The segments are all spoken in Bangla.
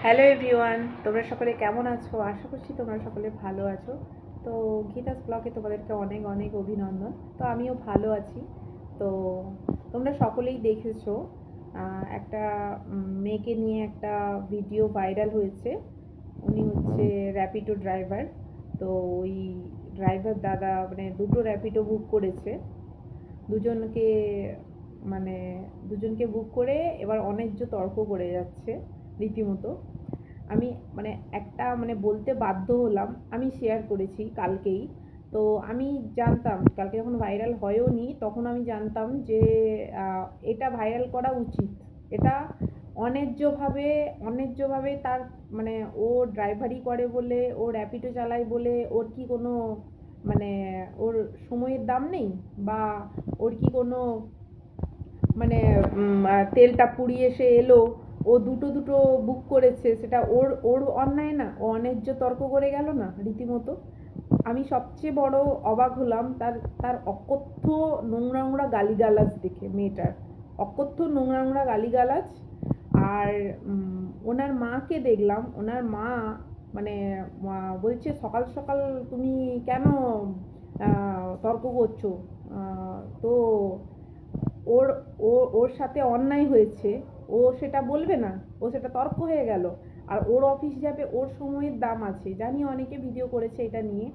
হ্যালো এভরিওয়ান, তোমরা সকলে কেমন আছো? আশা করছি তোমরা সকলে ভালো আছো। তো গীতাস ব্লগে তোমাদেরকে অনেক অনেক অভিনন্দন। তো আমিও ভালো আছি। তো তোমরা সকলেই দেখেছো একটা মেয়েকে নিয়ে একটা ভিডিও ভাইরাল হয়েছে। উনি হচ্ছে র্যাপিডো ড্রাইভার। তো ওই ড্রাইভার দাদা মানে দুটো র্যাপিডো বুক করেছে। দুজনকে মানে দুজনকে বুক করে এবার অন্যায্য তর্ক করে যাচ্ছে রীতিমতো। আমি মানে একটা মানে বলতে বাধ্য হলাম, আমি শেয়ার করেছি কালকেই। তো আমি জানতাম কালকে যখন ভাইরাল হয়ও নি তখন আমি জানতাম যে এটা ভাইরাল করা উচিত। এটা অন্যায্যভাবে অন্যায্যভাবে তার মানে ও ড্রাইভারি করে বলে, ও র্যাপিডো চালায় বলে ওর কি কোনো মানে ওর সময়ের দাম নেই, বা ওর কি কোনো মানে তেলটা পুড়িয়ে সে এলো, ও দুটো দুটো বুক করেছে, সেটা ওর ওর অন্যায় না? ও অন্যায্য তর্ক করে গেল না রীতিমতো। আমি সবচেয়ে বড় অবাক হলাম তার তার অকথ্য নোংরা নোংরা গালিগালাজ দেখে, মেয়েটার অকথ্য নোংরা নোংরা গালিগালাজ। আর ওনার মাকে দেখলাম, ওনার মা মানে বলছে সকাল সকাল তুমি কেন তর্ক করছো? তো ওর ওর সাথে অন্যায় হয়েছে, ও সেটা বলবে না? ও সেটা তর্ক হয়ে গেল। আর ওর অফিস যাবে, ওর সময়ের দাম আছে, জানি অনেকে ভিডিও করেছে এটা নিয়ে।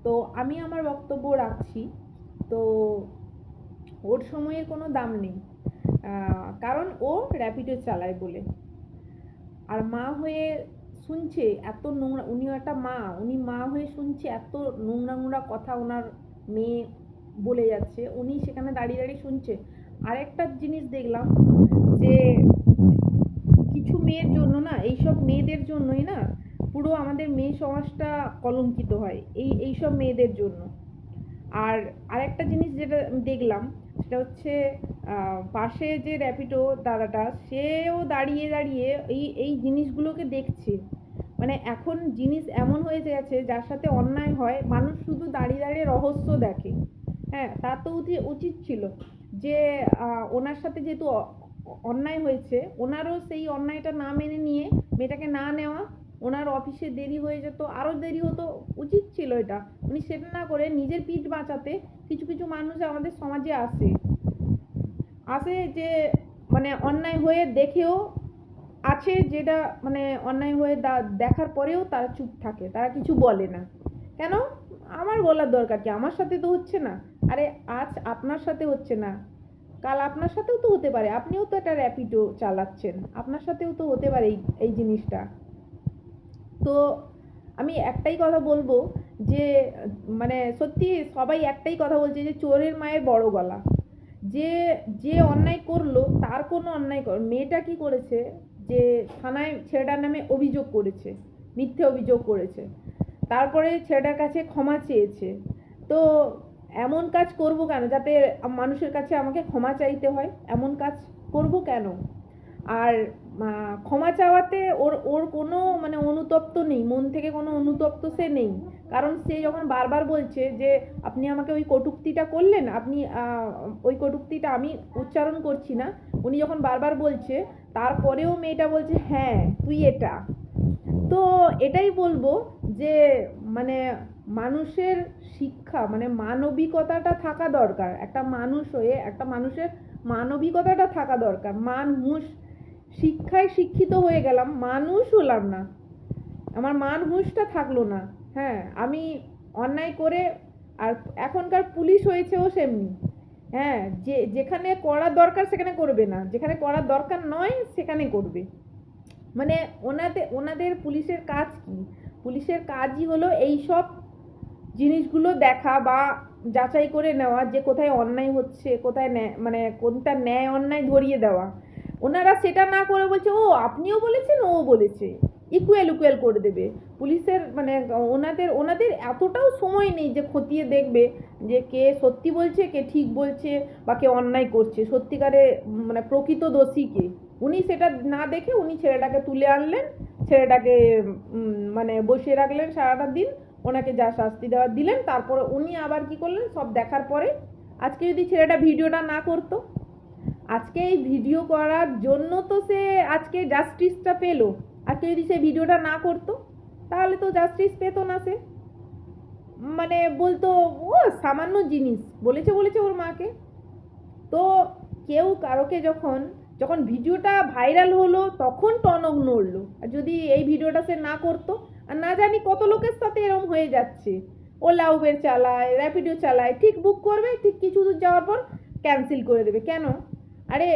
তো আমি আমার বক্তব্য রাখছি। তো ওর সময়ের কোনো দাম নেই, কারণ ও র্যাপিডো চালায় বলে। আর মা হয়ে শুনছে এত নোংরা, উনিও একটা মা, উনি মা হয়ে শুনছে এত নোংরা নোংরা কথা ওনার মেয়ে বলে যাচ্ছে, উনি সেখানে দাঁড়িয়ে দাঁড়িয়ে শুনছে। আরেকটা জিনিস দেখলাম যে কিছু মেয়ের জন্য না, এইসব মেয়েদের জন্যই না পুরো আমাদের মেয়ে সমাজটা কলঙ্কিত হয়, এইসব মেয়েদের জন্য। আর আরেকটা জিনিস যেটা দেখলাম সেটা হচ্ছে পাশে যে র্যাপিডো দাদাটা, সেও দাঁড়িয়ে দাঁড়িয়ে এই জিনিসগুলোকে দেখছে। মানে এখন জিনিস এমন হয়ে গেছে, যার সাথে অন্যায় হয় মানুষ শুধু দাঁড়িয়ে দাঁড়িয়ে রহস্য দেখে। হ্যাঁ, তা তো উচিত ছিল যে ওনার সাথে যেহেতু অন্যায় হয়েছে, ওনারও সেই অন্যায়টা না মেনে নিয়ে মেয়েটাকে না নেওয়া। ওনার অফিসে দেরি হয়ে যেত, আরও দেরি হতো, উচিত ছিল এটা। উনি সেটা না করে নিজের পিঠ বাঁচাতে কিছু কিছু মানুষ আমাদের সমাজে আসে আসে যে মানে অন্যায় হয়ে দেখেও আছে, যেটা মানে অন্যায় হয়ে দেখার পরেও তারা চুপ থাকে, তারা কিছু বলে না। কেন? আমার বলার দরকার কি? আমার সাথে তো হচ্ছে না। আরে আজ আপনার সাথে হচ্ছে না, কাল আপনার সাথেও তো হতে পারে। আপনিও তো একটা র্যাপিডো চালাচ্ছেন, আপনার সাথেও তো হতে পারে এই জিনিসটা। তো আমি একটাই কথা বলবো যে মানে সত্যি সবাই একটাই কথা বলছে যে চোরের মায়ের বড় গলা। যে যে অন্যায় করলো তার কোনো অন্যায় মেয়েটা কি করেছে যে থানায় ছেলেটার নামে অভিযোগ করেছে, মিথ্যে অভিযোগ করেছে, তারপরে ছেলেটার কাছে ক্ষমা চেয়েছে। তো এমন কাজ করব কেন যাতে মানুষের কাছে আমাকে ক্ষমা চাইতে হয়? এমন কাজ করব কেন? আর ক্ষমা চাওয়াতে ওর ওর কোনো মানে অনুতপ্ত নেই, মন থেকে কোনো অনুতপ্ত সে নেই। কারণ সে যখন বারবার বলছে যে আপনি আমাকে ওই কটূক্তিটা করলেন, আপনি ওই কটূক্তিটা আমি উচ্চারণ করছি না, উনি যখন বারবার বলছে, তারপরেও মেয়েটা বলছে হ্যাঁ তুই এটা। তো এটাই বলবো যে মানে মানুষের শিক্ষা মানে মানবিকতাটা থাকা দরকার। একটা মানুষ হয়ে একটা মানুষের মানবিকতাটা থাকা দরকার। হুঁশ, শিক্ষায় শিক্ষিত হয়ে গেলাম, মানুষ হলাম না, আমার হুঁশটা থাকলো না। হ্যাঁ, আমি অন্যায় করে, আর এখনকার পুলিশ হয়েছেও সেমনি। হ্যাঁ, যেখানে করার দরকার সেখানে করবে না, যেখানে করার দরকার নয় সেখানে করবে। মানে ওনাদের ওনাদের পুলিশের কাজ কি? পুলিশের কাজই হলো এই সব জিনিসগুলো দেখা বা যাচাই করে নেওয়া যে কোথায় অন্যায় হচ্ছে, কোথায় মানে কোনটা ন্যায় অন্যায় ধরিয়ে দেওয়া। ওনারা সেটা না করে বলছে ও আপনিও বলেছেন ও বলেছে, ইকুয়াল ইকুয়াল করে দেবে। পুলিশের মানে ওনাদের ওনাদের এতটাও সময় নেই যে খতিয়ে দেখবে যে কে সত্যি বলছে, কে ঠিক বলছে, বা কে অন্যায় করছে, সত্যিকারে মানে প্রকৃত দোষী কে। উনি সেটা না দেখে উনি ছেলেটাকে তুলে আনলেন, ছেলেটাকে মানে বসিয়ে রাখলেন সারাটা দিন, ওনাকে যা শাস্তি দেওয়ার দিলেন। তারপরে উনি আবার কি করলেন, সব দেখার পরে আজকে যদি ছেলেটা ভিডিওটা না করতো, আজকে এই ভিডিও করার জন্য তো সে আজকে জাস্টিসটা পেলো। আর আজকে যদি সে ভিডিওটা না করতো তাহলে তো জাস্টিস পেত না সে, মানে বলতো ও সামান্য জিনিস বলেছে বলেছে ওর মাকে। তো কেউ কারোকে যখন যখন ভিডিওটা ভাইরাল হলো তখন টনক নড়লো, আর যদি এই ভিডিওটা সে না করতো, আর না জানি কত লোকের সাথে এরকম হয়ে যাচ্ছে, ওলা উবের চালায়, র্যাপিডো চালায়, ঠিক বুক করবে, ঠিক কিছু দূর যাওয়ার পর ক্যান্সেল করে দেবে। কেন? আরে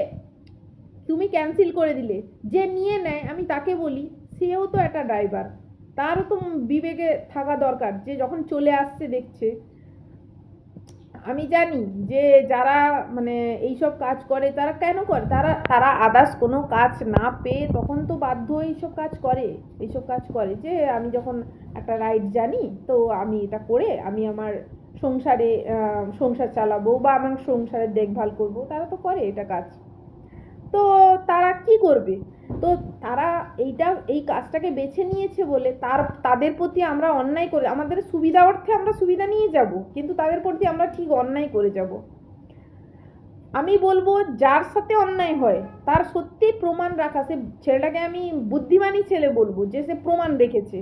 তুমি ক্যান্সেল করে দিলে, যে নিয়ে নেয় আমি তাকে বলি সেও তো একটা ড্রাইভার, তারও তো বিবেকে থাকা দরকার, যে যখন চলে আসছে দেখছে। আমি জানি যে যারা মানে এইসব কাজ করে তারা কেন করে, তারা তারা আদার্স কোনো কাজ না পেয়ে তখন তো বাধ্য এইসব কাজ করে, এইসব কাজ করে যে আমি যখন একটা রাইড জানি তো আমি এটা করে আমি আমার সংসারে সংসার চালাবো বা আমার সংসারের দেখভাল করব, তারা তো করে এটা কাজ। তো তারা কি করবে? তো তারা এইটা এই কাজটাকে বেছে নিয়েছে বলে তাদের প্রতি আমরা অন্যায় করে, আমাদের সুবিধা অর্থে আমরা সুবিধা নিয়ে যাব, কিন্তু তাদের প্রতি আমরা ঠিক অন্যায় করে যাব। আমি বলবো যার সাথে অন্যায় হয় তার সত্যি প্রমাণ রাখা, সে ছেলেটাকে আমি বুদ্ধিমানী ছেলে বলবো, যে সে প্রমাণ রেখেছে,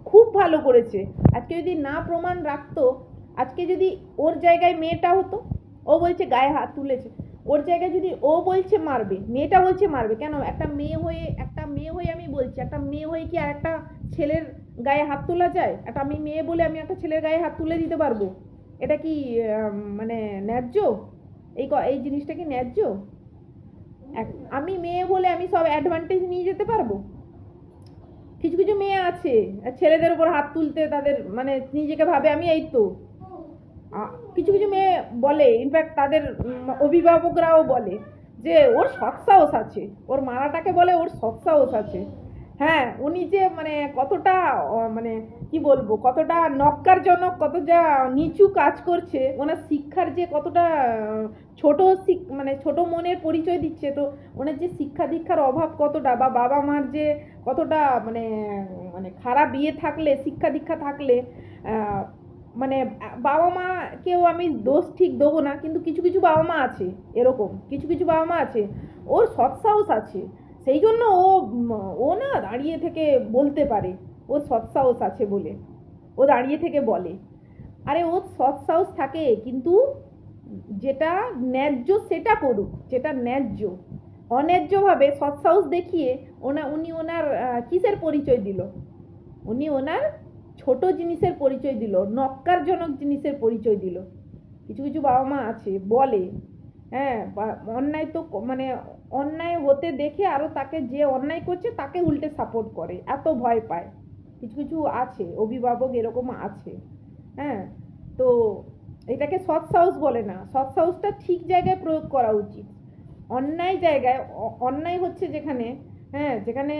খুব ভালো করেছে। আজকে যদি না প্রমাণ রাখতো, আজকে যদি ওর জায়গায় মেয়েটা হতো, ও বলছে গায়ে হাত তুলেছে, ওর জায়গায় যদি ও বলছে মারবে, মেয়েটা বলছে মারবে, কেন? একটা মেয়ে হয়ে, একটা মেয়ে হয়ে আমি বলছি, একটা মেয়ে হয়ে কি আর একটা ছেলের গায়ে হাত তোলা যায়? একটা আমি মেয়ে বলে আমি একটা ছেলের গায়ে হাত তুলে দিতে পারবো? এটা কি মানে ন্যায্য? এই জিনিসটা কি ন্যায্য? আমি মেয়ে বলে আমি সব অ্যাডভান্টেজ নিয়ে যেতে পারবো? কিছু কিছু মেয়ে আছে ছেলেদের উপর হাত তুলতে তাদের মানে নিজেকে ভাবে আমি এই তো, কিছু কিছু মেয়ে বলে, ইনফ্যাক্ট তাদের অভিভাবকরাও বলে যে ওর সৎ সাহস আছে, ওর মারাটাকে বলে ওর সৎ সাহস আছে। হ্যাঁ, উনি যে মানে কতটা মানে কি বলবো, কতটা নক্কারজনক, কতটা নিচু কাজ করছে, ওনার শিক্ষার যে কতটা ছোট মানে ছোট মনের পরিচয় দিচ্ছে, তো ওনার যে শিক্ষা দীক্ষার অভাব কতটা, বা বাবা মার যে কতটা মানে মানে খারাপ ইয়ে থাকলে, শিক্ষা দীক্ষা থাকলে মানে বাবা মাকেও আমি দোষ ঠিক দেবো না, কিন্তু কিছু কিছু বাবা মা আছে এরকম, কিছু কিছু বাবা মা আছে ওর সৎ সাহস আছে, সেই জন্য ও না দাঁড়িয়ে থেকে বলতে পারে, ওর সৎ সাহস আছে বলে ও দাঁড়িয়ে থেকে বলে। আরে ওর সৎ সাহস থাকে, কিন্তু যেটা ন্যায্য সেটা করুক, যেটা ন্যায্য। অন্যায্যভাবে সৎ সাহস দেখিয়ে উনি ওনার কিসের পরিচয় দিল? উনি ওনার ছোট জিনিসের পরিচয় দিল, নক্কারজনক জিনিসের পরিচয় দিল। কিছু কিছু বাবা মা আছে বলে, হ্যাঁ অন্যায় তো মানে অন্যায় হতে দেখে আরো তাকে, যে অন্যায় করছে তাকে উল্টে সাপোর্ট করে, এত ভয় পায়। কিছু কিছু আছে অভিভাবক এরকম আছে। হ্যাঁ, তো এটাকে সৎ সাহস বলে না, সৎ সাহসটা ঠিক জায়গায় প্রয়োগ করা উচিত। অন্যায় জায়গায়, অন্যায় হচ্ছে যেখানে, হ্যাঁ যেখানে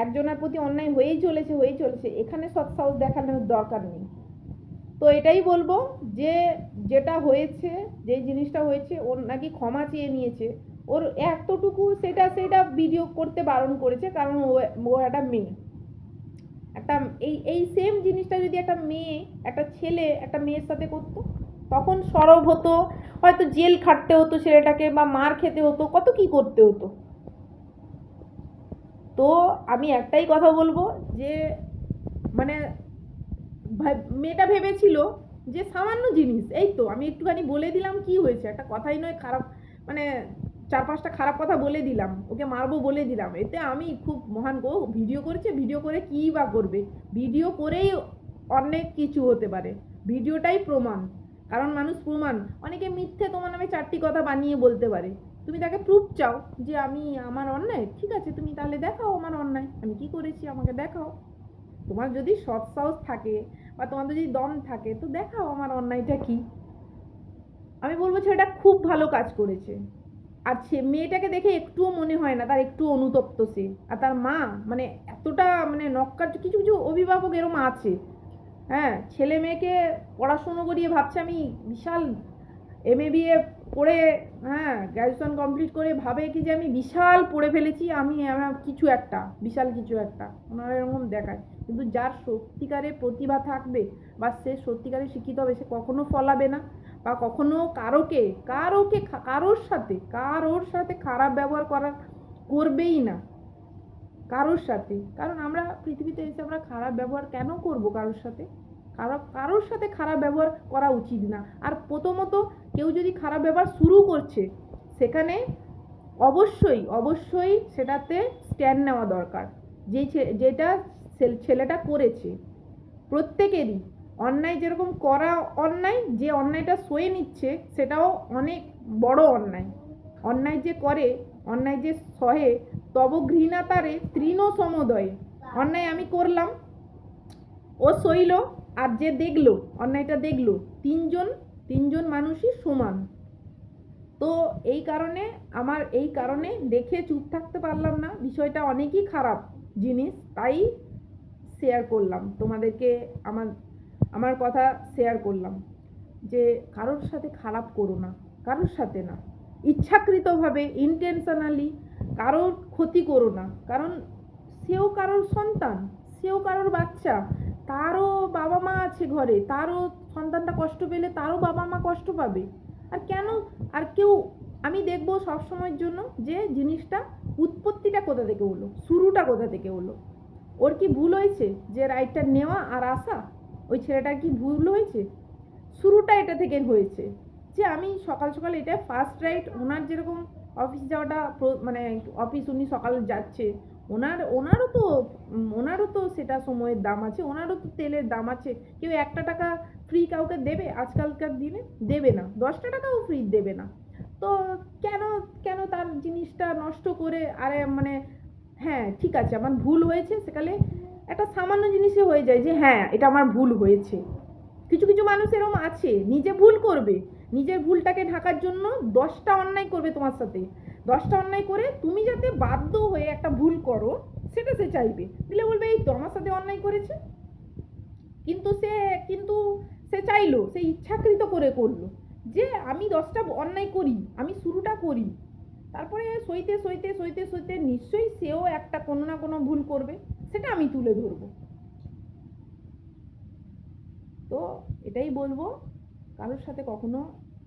একজনের প্রতি অন্যায় হয়েই চলেছে, এখানে সৎ সাহস দেখানোর দরকার নেই। তো এটাই বলবো যে যেটা হয়েছে, যে জিনিসটা হয়েছে, ওর নাকি ক্ষমা চেয়ে নিয়েছে, ওর এতটুকু সেটা সেটা ভিডিও করতে বারণ করেছে, কারণ ও একটা মেয়ে। একটা এই সেম জিনিসটা যদি একটা মেয়ে, একটা ছেলে একটা মেয়ের সাথে করতো, তখন সরব হতো, হয়তো জেল খাটতে হতো ছেলেটাকে, বা মার খেতে হতো, কত কি করতে হতো। তো আমি একটাই কথা বলবো যে মানে মেয়েটা ভেবেছিল যে সামান্য জিনিস, এই তো আমি একটুখানি বলে দিলাম কি হয়েছে, একটা কথাই নয় খারাপ, মানে 4-5টা খারাপ কথা বলে দিলাম, ওকে মারবো বলে দিলাম, এতে আমি খুব মহান গো, ভিডিও করেছে, ভিডিও করে কী বা করবে? ভিডিও করেই অনেক কিছু হতে পারে, ভিডিওটাই প্রমাণ। কারণ মানুষ প্রমাণ, অনেকে মিথ্যে তোমার নামে 4টি কথা বানিয়ে বলতে পারে, তুমি তাকে প্রুফ চাও যে আমি আমার অন্যায়, ঠিক আছে তুমি তাহলে দেখাও আমার অন্যায়, আমি কি করেছি আমাকে দেখাও। তোমার যদি সৎ সাহস থাকে বা তোমার যদি দম থাকে তো দেখাও আমার অন্যায়টা কি। আমি বলবো ছেলেটা খুব ভালো কাজ করেছে, আর সে মেয়েটাকে দেখে একটুও মনে হয় না তার একটু অনুতপ্ত সে, আর তার মা মানে এতটা মানে নক্কার, কিছু কিছু অভিভাবক এরম আছে, হ্যাঁ ছেলে মেয়েকে পড়াশুনো করিয়ে ভাবছে আমি বিশাল এমএ বিএ পড়ে, হ্যাঁ গ্র্যাজুয়েশন কমপ্লিট করে ভাবে কি যে আমি বিশাল পড়ে ফেলেছি, আমি আমার কিছু একটা বিশাল কিছু একটা, ওনারা এরকম দেখায়। কিন্তু যার সত্যিকারের প্রতিভা থাকবে বা সে সত্যিকারের শিক্ষিত হবে, সে কখনো ফলাবে না, বা কখনো কারোকে কারোকে কারোর সাথে খারাপ ব্যবহার করবেই না। কারোর সাথে। কারণ আমরা পৃথিবীতে এসে আমরা খারাপ ব্যবহার কেন করব কারোর সাথে? কারোর সাথে খারাপ ব্যবহার করা উচিত না। আর প্রথমত কেউ যদি খারাপ ব্যবহার শুরু করছে, সেখানে অবশ্যই অবশ্যই সেটাতে স্ট্যান্ড নেওয়া দরকার। যেটা ছেলেটা করেছে, প্রত্যেকেরই অন্যায় যেরকম করা অন্যায়, যে অন্যায়টা সয়ে নিচ্ছে সেটাও অনেক বড় অন্যায়। অন্যায় যে করে, অন্যায় যে সহে, তব ঘৃণা তারে তৃণ সমদয়ে। অন্যায় আমি করলাম, ও সইল, আর যে দেখলো অন্যায়টা দেখলো, তিনজন মানুষই সমান। তো এই কারণে দেখে চুপ থাকতে পারলাম না। বিষয়টা অনেকই খারাপ জিনিস, তাই শেয়ার করলাম তোমাদেরকে। আমার কথা শেয়ার করলাম যে কারোর সাথে খারাপ করো না, কারোর সাথে না, ইচ্ছাকৃতভাবে ইন্টেনশনালি কারোর ক্ষতি করো না। কারণ সেও কারোর সন্তান, সেও কারোর বাচ্চা, তারও বাবা মা আছে ঘরে, তারও সন্তানটা কষ্ট পেলে তারও বাবা মা কষ্ট পাবে। আর কেউ আমি দেখবো সবসময়ের জন্য যে জিনিসটা উৎপত্তিটা কোথা থেকে হলো, শুরুটা কোথা থেকে হলো। ওর কি ভুল হয়েছে যে রাইটটা নেওয়া আর আসা? ওই ছেলেটার কি ভুল হয়েছে? শুরুটা এটা থেকে হয়েছে যে আমি সকাল সকাল, এটা ফার্স্ট রাইট। ওনার যেরকম অফিস যাওয়াটা মানে অফিস উনি সকালে যাচ্ছে, ওনারও তো সেটা সময়ের দাম আছে, ওনারও তো তেলের দাম আছে। কেউ 1 টাকা ফ্রি কাউকে দেবে আজকালকার দিনে? দেবে না। 10টা টাকাও ফ্রি দেবে না। তো কেন কেন তার জিনিসটা নষ্ট করে? আরে মানে হ্যাঁ ঠিক আছে, আমার ভুল হয়েছে, সেখানে একটা সামান্য জিনিসে হয়ে যায় যে হ্যাঁ এটা আমার ভুল হয়েছে। কিছু কিছু মানুষ এরকম আছে, নিজে ভুল করবে, নিজের ভুলটাকে ঢাকার জন্য 10টা অন্যায় করবে তোমার সাথে। 10টা অন্যায় করে তুমি যাতে বাধ্য হয়ে একটা ভুল করো, সেটা সে চাইবে। দিলে বলবে এই তো আমার সাথে অন্যায় করেছে, কিন্তু সে চাইলো, সে ইচ্ছাকৃত করে করলো যে আমি 10টা অন্যায় করি, আমি শুরুটা করি। তারপরে সইতে সইতে সইতে সইতে নিশ্চয়ই সেও একটা কোনো না কোনো ভুল করবে, সেটা আমি তুলে ধরবো। তো এটাই বলবো, কারোর সাথে কখনো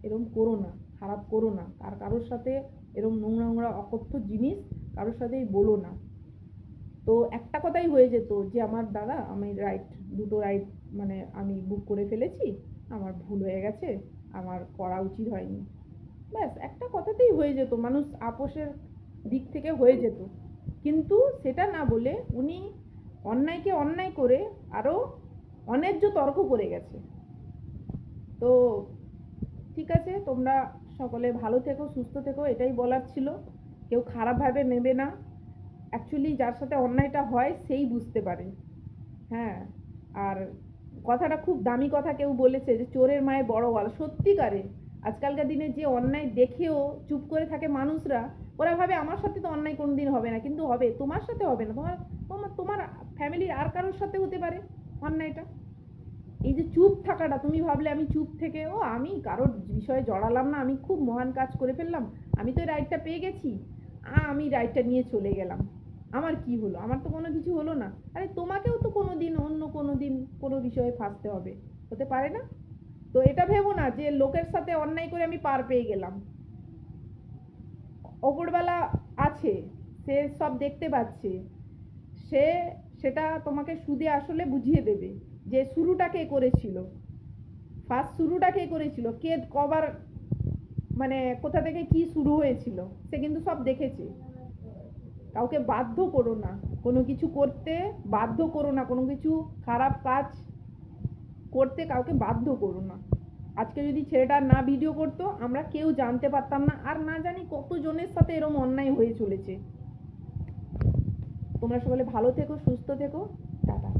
এরম করো না, খারাপ করো না। আর কারোর সাথে এরম নোংরা নোংরা অকথ্য জিনিস কারোর সাথেই বলো না। তো একটা কথাই হয়ে যেত যে আমার দাদা, আমি দুটো রাইড মানে আমি বুক করে ফেলেছি, আমার ভুল হয়ে গেছে, আমার করা উচিত হয়নি, ব্যাস একটা কথাতেই হয়ে যেত, মানুষ আপোষের দিক থেকে হয়ে যেত। কিন্তু সেটা না বলে উনি অন্যায়কে অন্যায় করে আরো অন্যায্য তর্ক করে গেছে। তো ঠিক আছে, তোমরা সকলে ভালো থেকো, সুস্থ থেকো, এটাই বলার ছিল। কেউ খারাপভাবে নেবে না। অ্যাকচুয়ালি যার সাথে অন্যায়টা হয় সেই বুঝতে পারে। হ্যাঁ, আর কথাটা খুব দামি কথা কেউ বলেছে যে চোরের মায়ের বড় গলা। সত্যিকারে আজকালকার দিনে যে অন্যায় দেখেও চুপ করে থাকে মানুষরা, ওরা ভাবে আমার সাথে তো অন্যায় কোনোদিন হবে না, কিন্তু হবে, তোমার সাথে হবে না, তোমার তোমার তোমার ফ্যামিলির আর কারোর সাথে হতে পারে অন্যায়টা। এই যে চুপ থাকাটা, তুমি ভাবলে আমি চুপ থেকে আমি কারোর বিষয়ে জড়ালাম না, আমি খুব মহান কাজ করে ফেললাম, আমি তো রাইটটা পেয়ে গেছি, আমি রাইটটা নিয়ে চলে গেলাম, আমার কি হলো, আমার তো কোনো কিছু হলো না। আরে তোমাকেও তো কোনো দিন কোনো বিষয়ে ফাঁসতে হবে, হতে পারে না? তো এটা ভেবো না যে লোকের সাথে অন্যায় করে আমি পার পেয়ে গেলাম। ওপরবেলা আছে, সে সব দেখতে পাচ্ছে, সে সেটা তোমাকে সুদে আসলে বুঝিয়ে দেবে যে শুরুটা কে করেছিল, শুরুটা কে করেছিল, কে কবার মানে কোথা থেকে কি শুরু হয়েছিল, সে কিন্তু সব দেখেছে। কাউকে বাধ্য করো না কোনো কিছু করতে, বাধ্য করো না কোনো কিছু খারাপ কাজ করতে, কাউকে বাধ্য করো না। আজকে যদি ছেলেটা না ভিডিও করতো, আমরা কেউ জানতে পারতাম না, আর না জানি কতজনের সাথে এরকম অন্যায় হয়ে চলেছে। তোমরা সকলে ভালো থেকো, সুস্থ থেকো, টাটা।